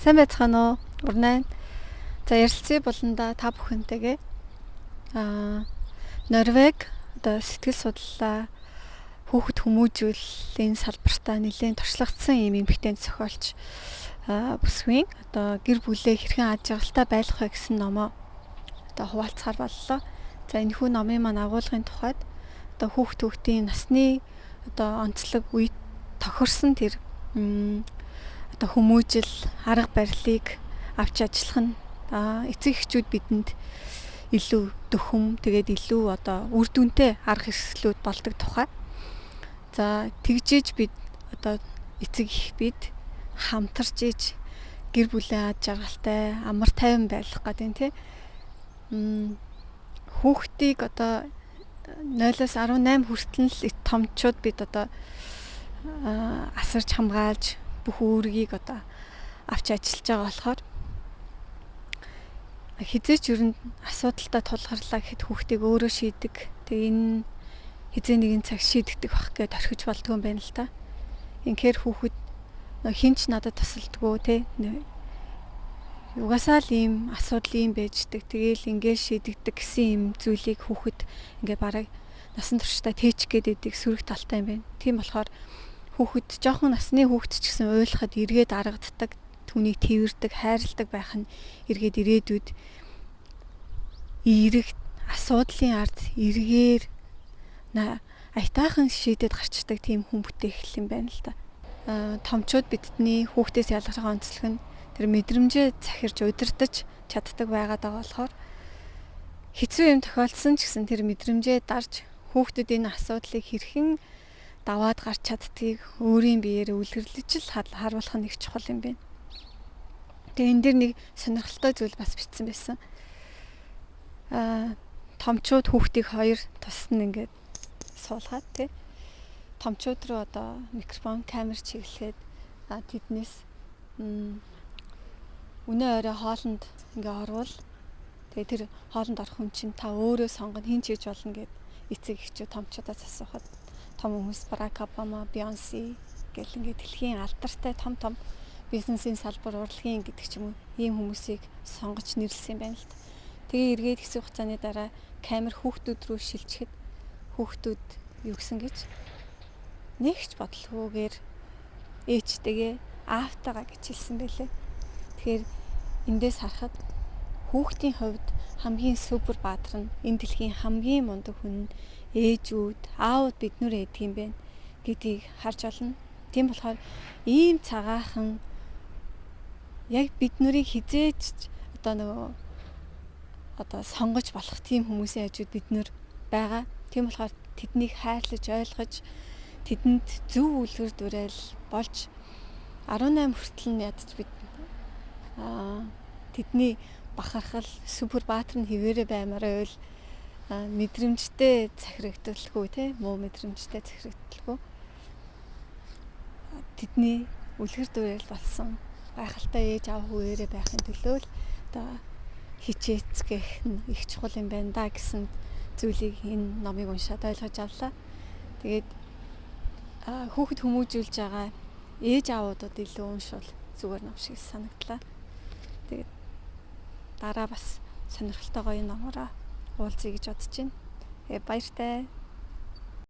Сайн байцгаана уу? Урнаа. За ярилцсан болонда та бүхэнтэйгээ Норвеги одоо сэтгэл судлалаа хүүхэд хүмүүжүүлэлийн салбартаа нэлээд туршлагатсан юм эмэгтэй зохиолч бүсгүй одоо гэр бүлээ хэрхэн аж аргалтай байлгах вэ гэсэн номоо одоо хуваалцахаар боллоо. За энэ хүү номын маань агуулгын тухайд одоо хүүхдийн насны одоо онцлог үед тохирсон тэр одоо хүмүүжил арга барилыг авч ажиллах нь эцэг эхчүүд бидэнд илүү дөхөм тэгээд илүү одоо үр дүнтэй арга хэрэгслүүд болдог тухай. За тэгжиж бид одоо эцэг их бид хамтарч иж гэр бүлээ аж аргалтай амар тайван байлгах гэдэг нь тий. Хүүхдийг одоо 0-18 хүртэл л томчууд бид одоо асарч хамгаалж бүх үүргийг одоо авч ажиллаж байгаа болохоор хизээч ер нь асуудалтай тулгарлаа гэхэд хүүхдийг өөрөө шийдэг. Тэгээ энэ хизээ нэгэн цаг шийдэгдэх бах гэдээ орхиж болдгоо юм байна л та. Инхээр хүүхэд хинч надад тусалдаггүй те. Угаасаа л ийм асуудал ийм байждаг. Тэгээл ингээд шийдэгдэг гэсэн ийм зүйлийг хүүхэд ингээд бараг насан туршдаа тээч гэдэг сөрөг талтай юм байна. Тийм болохоор хүүхэд жоохон насны хүүхэд ч гэсэн ойлгоход эргээд аргаддаг, түүнийг тэрвэрдэг, хайрладаг байх нь эргээд ирээдүйд эерэг асуудлын ард эргээр аятайхан шийдэд гарчдаг тийм хүн бүтээх юм байна л да. Томчууд бидний хүүхдээс ялгарх онцлог нь тэр мэдрэмжээ захирж удирдах чаддаг байгаад байгаа болохоор хэцүү юм тохиолдсон ч гэсэн тэр мэдрэмжээ дарж хүүхдэд энэ асуудлыг хэрхэн даваад гарч чаддгийг өөрийн биеэр үлгэрлэж л харуулах нь их чухал юм байна. Тэгээ энэ дэр нэг сонирхолтой зүйл бас бичсэн байсан. Томчууд хүүхдийг хоёр тусна ингээд суулгаад тий. Томчууд руу одоо микрофон, камер чиглэхэд тэднээс өнөө орой хоолнд ингээ орвол тэгээ тэр хоолнд орох хүн чинь та өөрөө сонгоно хин ч хийж болно гэд эцэг эхчүүд томчуудаас асуухад том хүмүүс Барак Обама, Бейонсе гэл ингээ дэлхийн алдартай том бизнесийн салбар урлагийн гэдэг ч юм уу ийм хүмүүсийг сонгож нэрлсэн юм байна л та. Тэгээ эргээд хэсэг хугацааны дараа камер хүүхдүүд рүү шилжихэд хүүхдүүд юу гэсэн гэж нэгч бодлогоогоор ээжтэйгээ аавтайгаа гэж хэлсэн байлээ. Тэгэхээр эндээс харахад хүүхдийн хувьд хамгийн супер баатар нь энэ дэлхийн хамгийн мундаг хүн нь ээжүүд, аавууд биднэр эдэг юм байна гэдгийг харж олно. Тийм болохоор ийм цагаахан яг бид нарыг хизээж одоо сонгож болох тийм хүмүүсийн хажууд бид нар байгаа. Тийм болохоор тэднийг хайрлаж ойлгож тэдэнд зөв үлгэр дуурайл болж 18 хүртэл нь ядаж бид тэдний бахархал супер баатар нь хിവэрэ баймараа байвал мэдрэмжтэй захирагдталгүй те муу мэдрэмжтэй захирагдталгүй тэдний үлгэр дуурайл болсон гайхалтай ээж аав хүүрээ байхын төлөө л одоо хичээцгэх нь их чухал юм байна да гэсэн зүйлийг энэ номыг уншаад ойлгож авлаа. Тэгээд хүүхэд хүмүүжүүлж байгаа ээж аавуудад илүү уншвал зүгээр ном шиг санагдлаа. Тэгээд дараа бас сонирхолтой гоё номороо уулзъя гэж бодож байна. Баяртай.